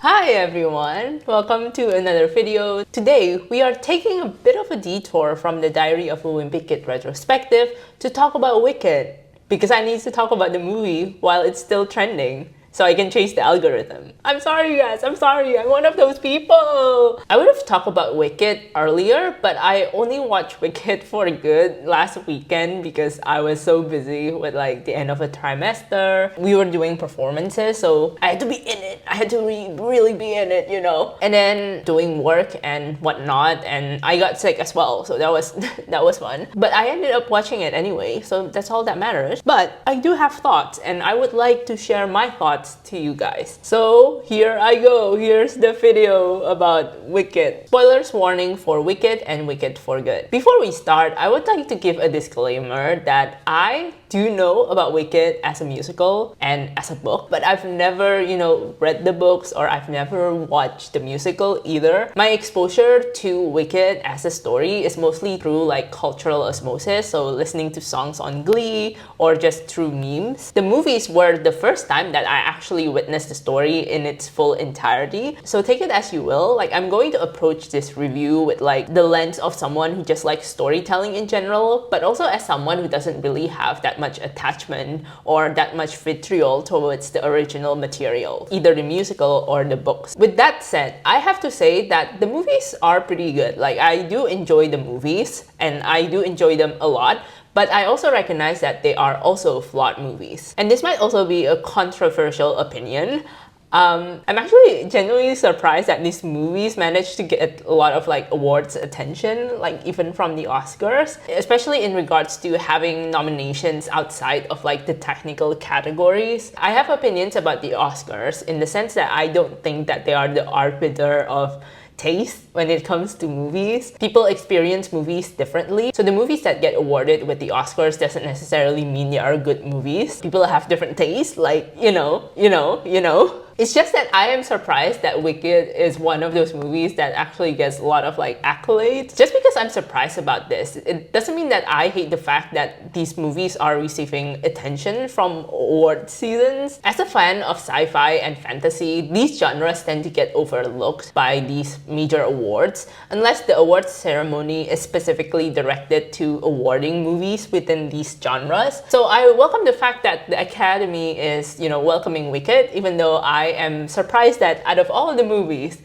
Hi everyone! Welcome to another video. Today, we are taking a bit of a detour from the Diary of a Wimpy Kid retrospective to talk about Wicked, because I need to talk about the movie while it's still trending, so I can change the algorithm. I'm sorry guys, I'm sorry, I'm one of those people! I would have talked about Wicked earlier, but I only watched Wicked for good last weekend because I was so busy with like the end of a trimester. We were doing performances, so I had to be in it. I had to really be in it, you know? And then doing work and whatnot, and I got sick as well, so that was that was fun. But I ended up watching it anyway, so that's all that matters. But I do have thoughts, and I would like to share my thoughts to you guys. So here I go. Here's the video about Wicked. Spoilers warning for Wicked and Wicked for Good. Before we start, I would like to give a disclaimer that I do know about Wicked as a musical and as a book, but I've never, read the books or I've never watched the musical either. My exposure to Wicked as a story is mostly through like cultural osmosis, so listening to songs on Glee or just through memes. The movies were the first time that I actually witnessed the story in its full entirety, so take it as you will. Like, I'm going to approach this review with like the lens of someone who just likes storytelling in general, but also as someone who doesn't really have that much attachment or that much vitriol towards the original material, either the musical or the books. With that said, I have to say that the movies are pretty good. Like, I do enjoy the movies and I do enjoy them a lot, but I also recognize that they are also flawed movies. And this might also be a controversial opinion. I'm actually genuinely surprised that these movies managed to get a lot of like awards attention, like even from the Oscars, especially in regards to having nominations outside of like the technical categories. I have opinions about the Oscars in the sense that I don't think that they are the arbiter of taste when it comes to movies. People experience movies differently. So the movies that get awarded with the Oscars doesn't necessarily mean they are good movies. People have different tastes, like, you know. It's just that I am surprised that Wicked is one of those movies that actually gets a lot of like accolades. Just because I'm surprised about this, it doesn't mean that I hate the fact that these movies are receiving attention from award seasons. As a fan of sci-fi and fantasy, these genres tend to get overlooked by these major awards unless the awards ceremony is specifically directed to awarding movies within these genres. So I welcome the fact that the Academy is, welcoming Wicked, even though I am surprised that out of all the movies,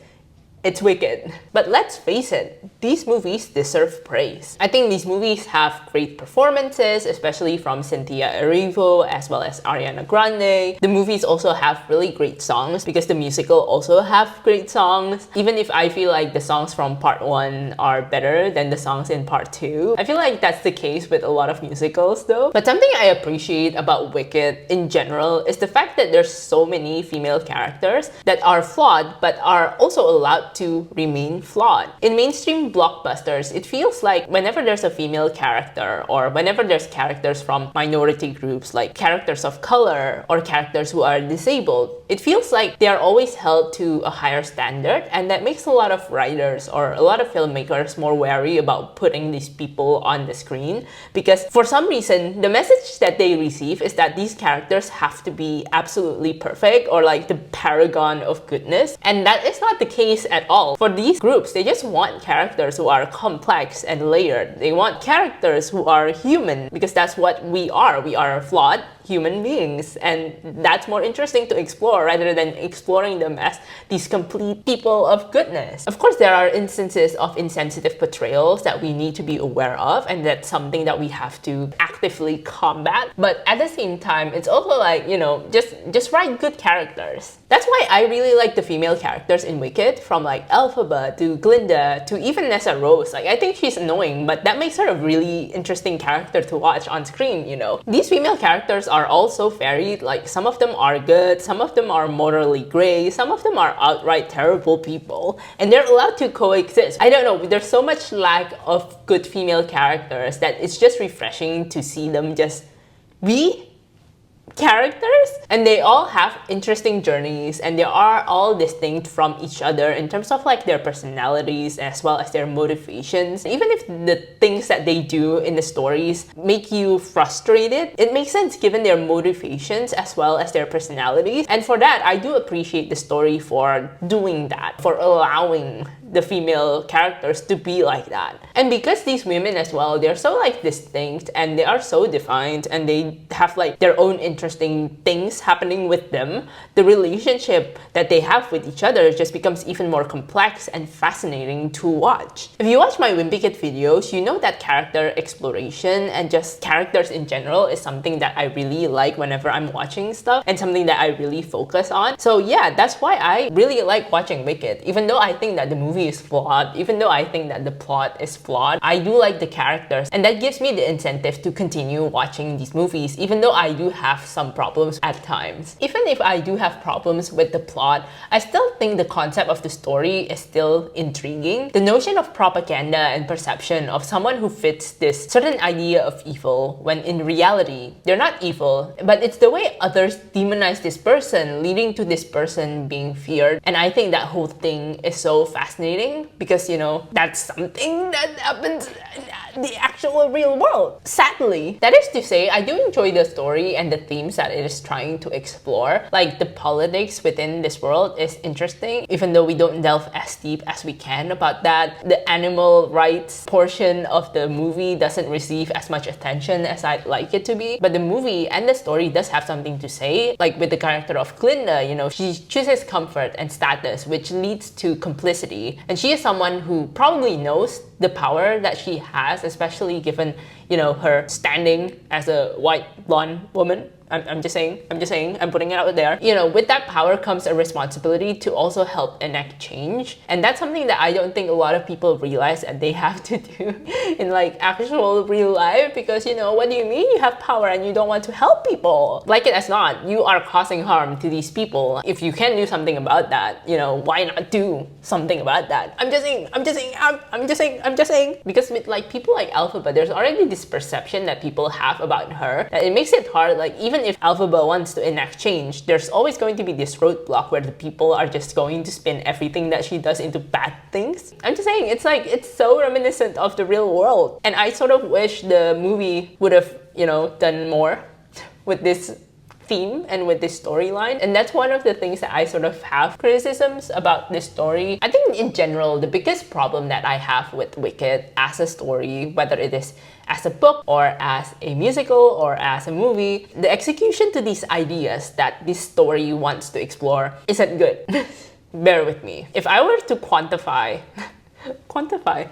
it's Wicked. But let's face it, these movies deserve praise. I think these movies have great performances, especially from Cynthia Erivo as well as Ariana Grande. The movies also have really great songs because the musical also have great songs. Even if I feel like the songs from part 1 are better than the songs in part 2. I feel like that's the case with a lot of musicals though. But something I appreciate about Wicked in general is the fact that there's so many female characters that are flawed but are also allowed to remain flawed. In mainstream blockbusters, it feels like whenever there's a female character or whenever there's characters from minority groups like characters of color or characters who are disabled, it feels like they are always held to a higher standard, and that makes a lot of writers or a lot of filmmakers more wary about putting these people on the screen, because for some reason the message that they receive is that these characters have to be absolutely perfect or like the paragon of goodness, and that is not the case at all. For these groups, they just want characters who are complex and layered. They want characters who are human, because that's what we are. We are flawed human beings, and that's more interesting to explore rather than exploring them as these complete people of goodness. Of course, there are instances of insensitive portrayals that we need to be aware of, and that's something that we have to actively combat. But at the same time, it's also like, just write good characters. That's why I really like the female characters in Wicked, from like elphaba to Glinda to even Nessa Rose. Like, I think she's annoying, but that makes her a really interesting character to watch on screen, These female characters are also varied. Like, some of them are good, some of them are morally gray, some of them are outright terrible people, and they're allowed to coexist. I don't know, there's so much lack of good female characters that it's just refreshing to see them just be characters, and they all have interesting journeys, and they are all distinct from each other in terms of like their personalities as well as their motivations. Even if the things that they do in the stories make you frustrated, it makes sense given their motivations as well as their personalities. And for that, I do appreciate the story for doing that, for allowing the female characters to be like that. And because these women as well, they're so like distinct and they are so defined and they have like their own interesting things happening with them, the relationship that they have with each other just becomes even more complex and fascinating to watch. If you watch my Wimpy Kid videos, you know that character exploration and just characters in general is something that I really like whenever I'm watching stuff and something that I really focus on. So yeah, that's why I really like watching Wicked. Even though I think that the movie is flawed, even though I think that the plot is flawed, I do like the characters, and that gives me the incentive to continue watching these movies, even though I do have some problems at times. Even if I do have problems with the plot, I still think the concept of the story is still intriguing. The notion of propaganda and perception of someone who fits this certain idea of evil, when in reality, they're not evil, but it's the way others demonize this person, leading to this person being feared. And I think that whole thing is so fascinating because, you know, that's something that happens in the actual real world. Sadly, that is to say, I do enjoy the story and the themes that it is trying to explore. Like the politics within this world is interesting, even though we don't delve as deep as we can about that. The animal rights portion of the movie doesn't receive as much attention as I'd like it to be, but the movie and the story does have something to say. Like with the character of Glinda, you know, she chooses comfort and status, which leads to complicity. And she is someone who probably knows the power that she has, especially given, you know, her standing as a white blonde woman. I'm just saying, I'm putting it out there. You know, with that power comes a responsibility to also help enact change. And that's something that I don't think a lot of people realize that they have to do in like actual real life, because, you know, what do you mean you have power and you don't want to help people? Like it as not, you are causing harm to these people. If you can do something about that, you know, why not do something about that? I'm just saying. Because with like people like Elphaba, there's already this perception that people have about her that it makes it hard. Like even if Elphaba wants to enact change, there's always going to be this roadblock where the people are just going to spin everything that she does into bad things. I'm just saying, it's like, it's so reminiscent of the real world. And I sort of wish the movie would have, you know, done more with this theme and with this storyline. And that's one of the things that I sort of have criticisms about this story. I think in general, the biggest problem that I have with Wicked as a story, whether it is as a book or as a musical or as a movie, the execution to these ideas that this story wants to explore isn't good. Bear with me. If I were to quantify,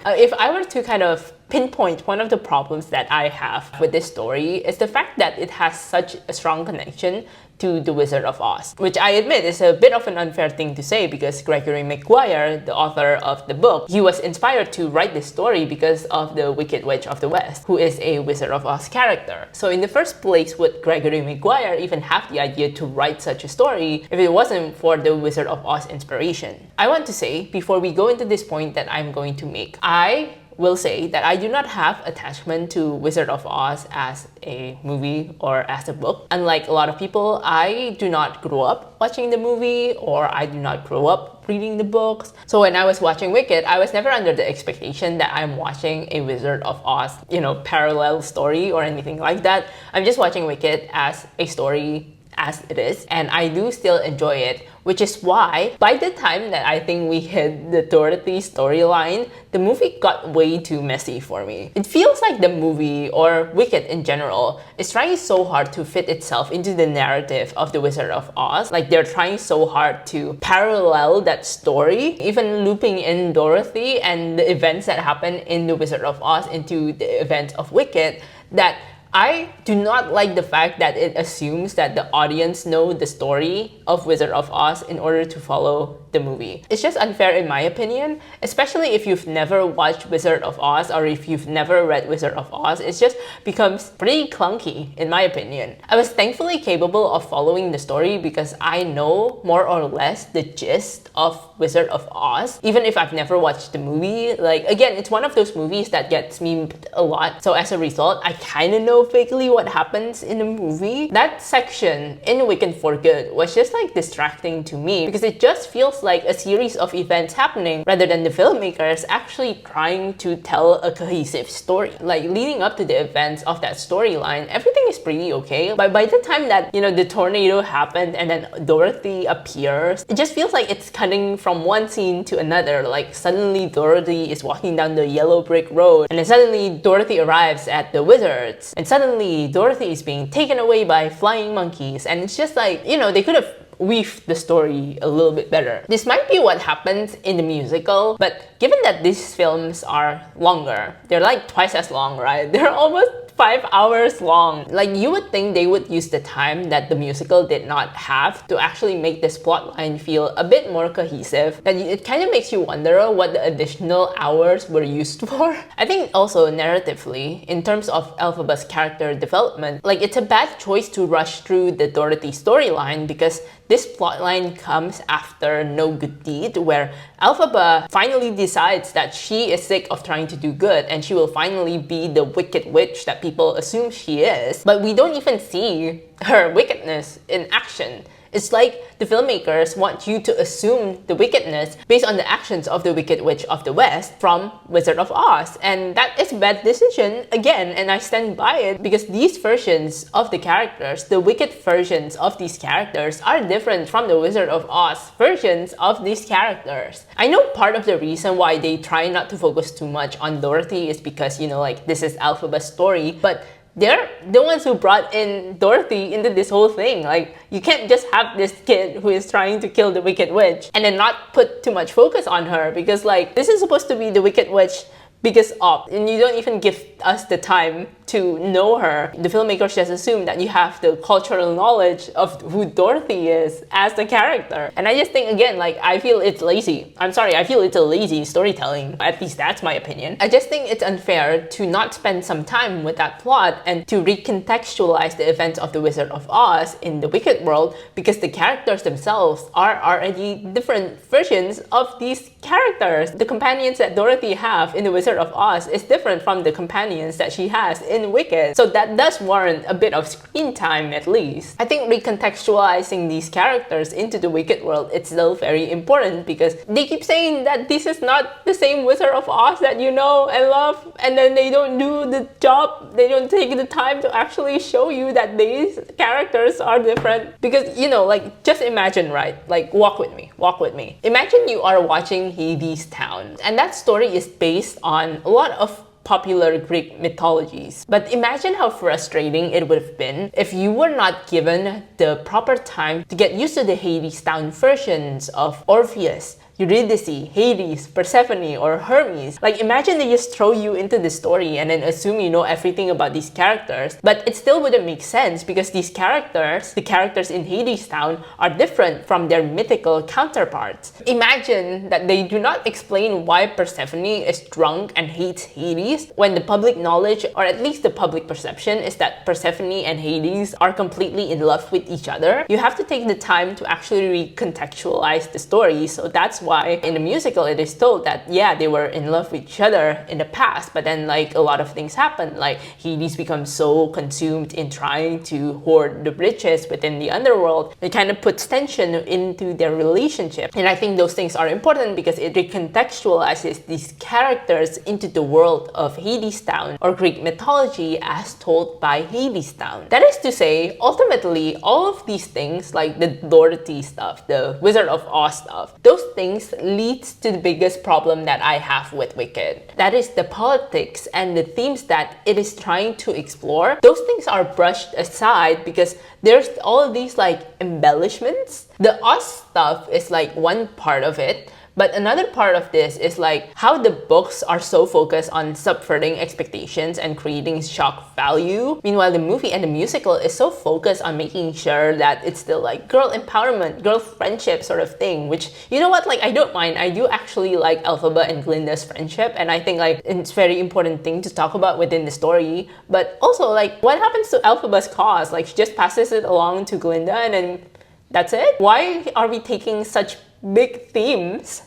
if I were to kind of pinpoint one of the problems that I have with this story, is the fact that it has such a strong connection to The Wizard of Oz, which I admit is a bit of an unfair thing to say because Gregory Maguire, the author of the book, he was inspired to write this story because of the Wicked Witch of the West, who is a Wizard of Oz character. So in the first place, would Gregory Maguire even have the idea to write such a story if it wasn't for the Wizard of Oz inspiration? I want to say, before we go into this point that I'm going to make, I will say that I do not have attachment to Wizard of Oz as a movie or as a book. Unlike a lot of people, I do not grow up watching the movie, or I do not grow up reading the books. So when I was watching Wicked, I was never under the expectation that I'm watching a Wizard of Oz, you know, parallel story or anything like that. I'm just watching Wicked as a story as it is, and I do still enjoy it, which is why by the time that I think we hit the Dorothy storyline, the movie got way too messy for me. It feels like the movie, or Wicked in general, is trying so hard to fit itself into the narrative of the Wizard of Oz. Like they're trying so hard to parallel that story, even looping in Dorothy and the events that happen in the Wizard of Oz into the events of Wicked, that I do not like the fact that it assumes that the audience know the story of Wizard of Oz in order to follow the movie. It's just unfair in my opinion, especially if you've never watched Wizard of Oz or if you've never read Wizard of Oz. It just becomes pretty clunky in my opinion. I was thankfully capable of following the story because I know more or less the gist of Wizard of Oz, even if I've never watched the movie. Like, again, it's one of those movies that gets memed a lot, so as a result, I kind of know vaguely what happens in the movie. That section in Wicked for Good was just like distracting to me because it just feels like a series of events happening rather than the filmmakers actually trying to tell a cohesive story. Like, leading up to the events of that storyline, everything is pretty okay, but by the time that, you know, the tornado happened and then Dorothy appears, it just feels like it's cutting from one scene to another. Like, suddenly Dorothy is walking down the yellow brick road, and then suddenly Dorothy arrives at the wizards, and suddenly Dorothy is being taken away by flying monkeys, and it's just like, you know, they could have weave the story a little bit better. This might be what happens in the musical, but given that these films are longer, they're like twice as long, right? They're almost 5 hours long. Like, you would think they would use the time that the musical did not have to actually make this plotline feel a bit more cohesive. That it kind of makes you wonder what the additional hours were used for. I think also narratively, in terms of Elphaba's character development, like, it's a bad choice to rush through the Dorothy storyline because this plotline comes after No Good Deed, where Elphaba finally decides that she is sick of trying to do good and she will finally be the wicked witch that people assume she is. But we don't even see her wickedness in action. It's like the filmmakers want you to assume the wickedness based on the actions of the Wicked Witch of the West from Wizard of Oz. And that is a bad decision, again, and I stand by it because these versions of the characters, the wicked versions of these characters, are different from the Wizard of Oz versions of these characters. I know part of the reason why they try not to focus too much on Dorothy is because, you know, like, this is Elphaba's story, but they're the ones who brought in Dorothy into this whole thing. Like, you can't just have this kid who is trying to kill the Wicked Witch and then not put too much focus on her because, like, this is supposed to be the Wicked Witch biggest op, and you don't even give us the time to know her. The filmmakers just assume that you have the cultural knowledge of who Dorothy is as the character. And I just think, again, like, I feel it's lazy. I'm sorry, I feel it's a lazy storytelling. At least that's my opinion. I just think it's unfair to not spend some time with that plot and to recontextualize the events of the Wizard of Oz in the Wicked world because the characters themselves are already different versions of these characters. The companions that Dorothy have in the Wizard of Oz is different from the companions that she has in Wicked. So that does warrant a bit of screen time at least. I think recontextualizing these characters into the Wicked world is still very important because they keep saying that this is not the same Wizard of Oz that you know and love, and then they don't do the job, they don't take the time to actually show you that these characters are different. Because, you know, like, just imagine, right? Like, walk with me. Imagine you are watching Hades Town, and that story is based on a lot of popular Greek mythologies. But imagine how frustrating it would have been if you were not given the proper time to get used to the Hades Town versions of Orpheus, Eurydice, Hades, Persephone, or Hermes. Like, imagine they just throw you into the story and then assume you know everything about these characters, but it still wouldn't make sense because these characters, the characters in Hades Town, are different from their mythical counterparts. Imagine that they do not explain why Persephone is drunk and hates Hades when the public knowledge, or at least the public perception, is that Persephone and Hades are completely in love with each other. You have to take the time to actually recontextualize the story, so that's why in the musical it is told that, yeah, they were in love with each other in the past, but then, like, a lot of things happen. Like, Hades becomes so consumed in trying to hoard the riches within the underworld, it kind of puts tension into their relationship. And I think those things are important because it recontextualizes these characters into the world of Hades Town, or Greek mythology as told by Hades Town. That is to say, ultimately, all of these things, like the Dorothy stuff, the Wizard of Oz stuff, those things leads to the biggest problem that I have with Wicked. That is the politics and the themes that it is trying to explore. Those things are brushed aside because there's all of these, like, embellishments. The Oz stuff is like one part of it, But another part of this is like how the books are so focused on subverting expectations and creating shock value. Meanwhile, the movie and the musical is so focused on making sure that it's still like girl empowerment, girl friendship sort of thing, which, you know what, like I don't mind. I do actually like elphaba and glinda's friendship, and I think like it's a very important thing to talk about within the story. But also, like, what happens to elphaba's cause? Like, she just passes it along to glinda and then that's it? Why are we taking such big themes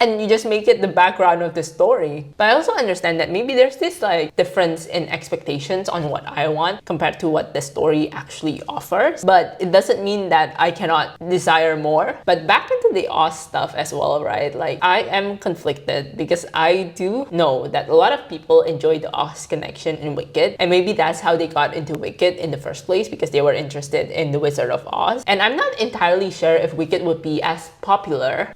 and you just make it the background of the story? But I also understand that maybe there's this like difference in expectations on what I want compared to what the story actually offers. But it doesn't mean that I cannot desire more. But back into the Oz stuff as well, right? Like, I am conflicted because I do know that a lot of people enjoy the Oz connection in Wicked, and maybe that's how they got into Wicked in the first place, because they were interested in the Wizard of Oz. And I'm not entirely sure if Wicked would be as popular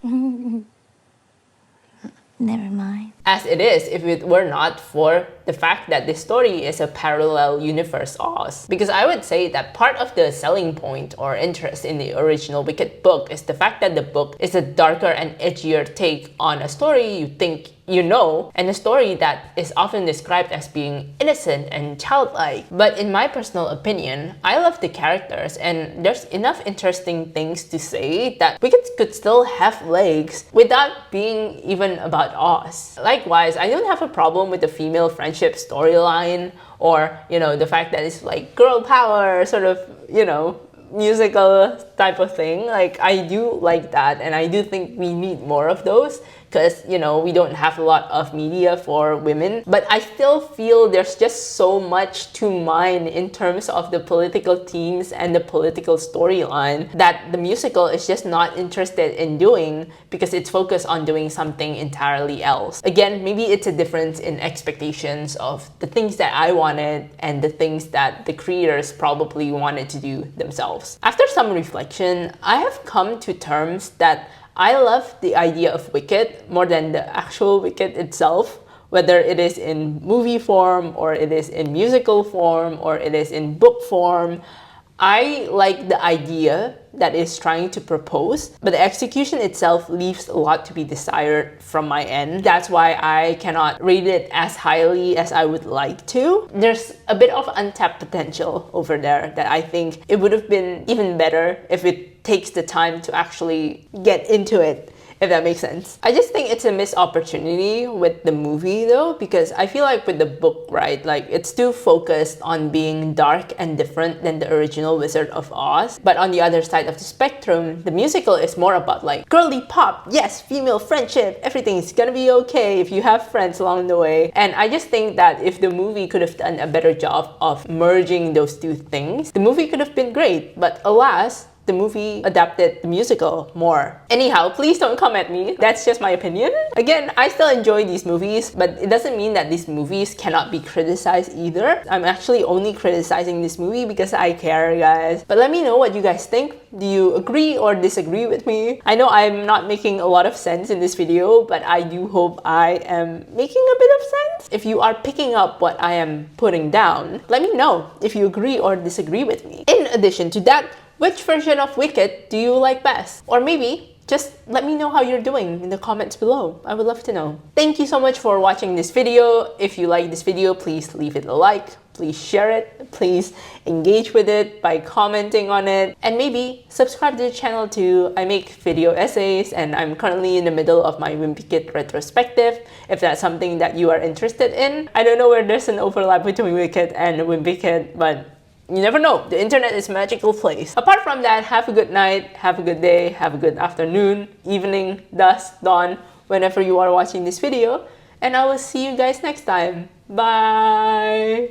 Never mind. as it is if it were not for the fact that this story is a parallel universe Oz. Because I would say that part of the selling point or interest in the original Wicked book is the fact that the book is a darker and edgier take on a story you think you know, and a story that is often described as being innocent and childlike. But in my personal opinion, I love the characters, and there's enough interesting things to say that Wicked could still have legs without being even about Oz. Likewise, I don't have a problem with the female friendship storyline, or, you know, the fact that it's like girl power sort of, you know, musical type of thing. Like, I do like that, and I do think we need more of those, because, you know, we don't have a lot of media for women. But I still feel there's just so much to mine in terms of the political themes and the political storyline that the musical is just not interested in doing, because it's focused on doing something entirely else. Again, maybe it's a difference in expectations of the things that I wanted and the things that the creators probably wanted to do themselves. After some reflection, I have come to terms that I love the idea of Wicked more than the actual Wicked itself, whether it is in movie form, or it is in musical form, or it is in book form. I like the idea that is trying to propose, but the execution itself leaves a lot to be desired from my end. That's why I cannot rate it as highly as I would like to. There's a bit of untapped potential over there that I think it would have been even better if it takes the time to actually get into it, if that makes sense. I just think it's a missed opportunity with the movie though, because I feel like with the book, right, like it's too focused on being dark and different than the original Wizard of Oz. But on the other side of the spectrum, the musical is more about like girly pop, yes, female friendship, everything's gonna be okay if you have friends along the way. And I just think that if the movie could have done a better job of merging those two things, the movie could have been great. But alas, the movie adapted the musical more. Anyhow, please don't come at me. That's just my opinion. Again, I still enjoy these movies, but it doesn't mean that these movies cannot be criticized either. I'm actually only criticizing this movie because I care, guys. But let me know what you guys think. Do you agree or disagree with me? I know I'm not making a lot of sense in this video, but I do hope I am making a bit of sense. If you are picking up what I am putting down, let me know if you agree or disagree with me. In addition to that, which version of Wicked do you like best? Or maybe just let me know how you're doing in the comments below. I would love to know. Thank you so much for watching this video. If you like this video, please leave it a like. Please share it. Please engage with it by commenting on it. And maybe subscribe to the channel too. I make video essays, and I'm currently in the middle of my Wicked retrospective, if that's something that you are interested in. I don't know where there's an overlap between Wicked and Wicked, but you never know. The internet is a magical place. Apart from that, have a good night, have a good day, have a good afternoon, evening, dusk, dawn, whenever you are watching this video. And I will see you guys next time. Bye!